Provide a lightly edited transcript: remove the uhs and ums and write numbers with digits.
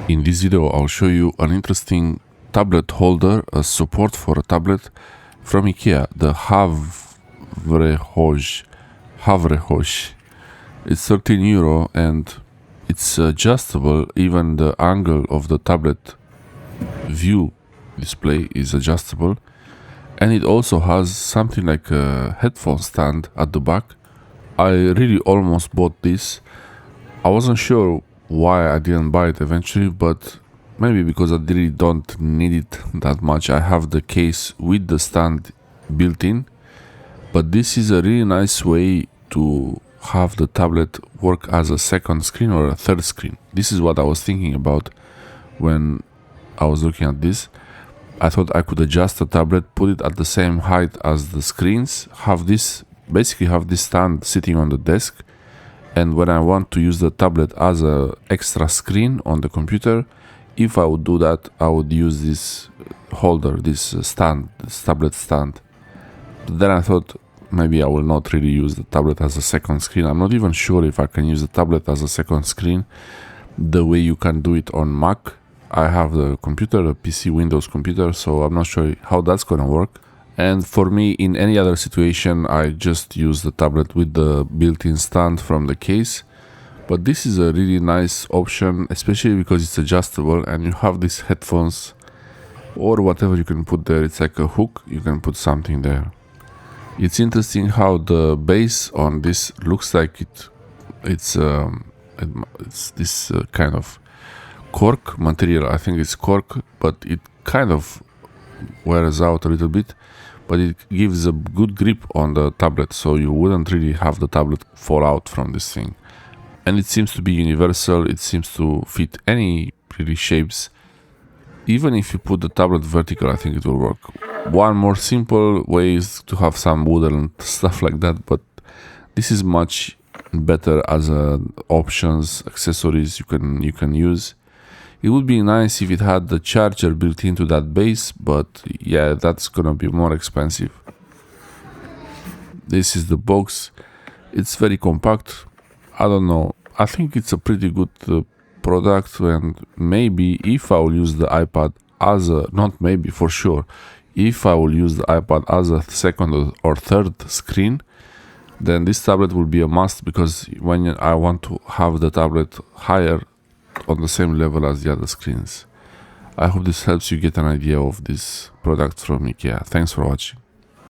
In this video, I'll show you an interesting tablet holder, a support for a tablet from IKEA, the Havrehoj. It's 13 euro and it's adjustable. Even the angle of the tablet view display is adjustable, and it also has something like a headphone stand at the back. I really almost bought this. I wasn't sure why I didn't buy it eventually, but maybe because I really don't need it that much. I have the case with the stand built in, but this is a really nice way to have the tablet work as a second screen or a third screen. This is what I was thinking about when I was looking at this. I thought I could adjust the tablet, put it at the same height as the screens, basically have this stand sitting on the desk, and when I want to use the tablet as a extra screen on the computer, if I would do that, I would use this holder, this tablet stand. But then I thought maybe I will not really use the tablet as a second screen. I'm not even sure if I can use the tablet as a second screen the way you can do it on Mac. I have the computer, a PC Windows computer, so I'm not sure how that's gonna work. And for me, in any other situation, I just use the tablet with the built-in stand from the case. But this is a really nice option, especially because it's adjustable and you have these headphones or whatever you can put there. It's like a hook, you can put something there. It's interesting how the base on this looks like it's this kind of cork material. I think it's cork, but it kind of wears out a little bit, but it gives a good grip on the tablet, so you wouldn't really have the tablet fall out from this thing. And it seems to be universal. It seems to fit any really shapes. Even if you put the tablet vertical, I think it will work. One more simple way is to have some wooden stuff like that, but this is much better as options, accessories you can use. It would be nice if it had the charger built into that base, but yeah, that's gonna be more expensive. This is the box. It's very compact. I don't know. I think it's a pretty good product, and maybe if I will use the iPad for sure, if I will use the iPad as a second or third screen, then this tablet will be a must, because when I want to have the tablet higher on the same level as the other screens. I hope this helps you get an idea of this product from IKEA. Thanks for watching.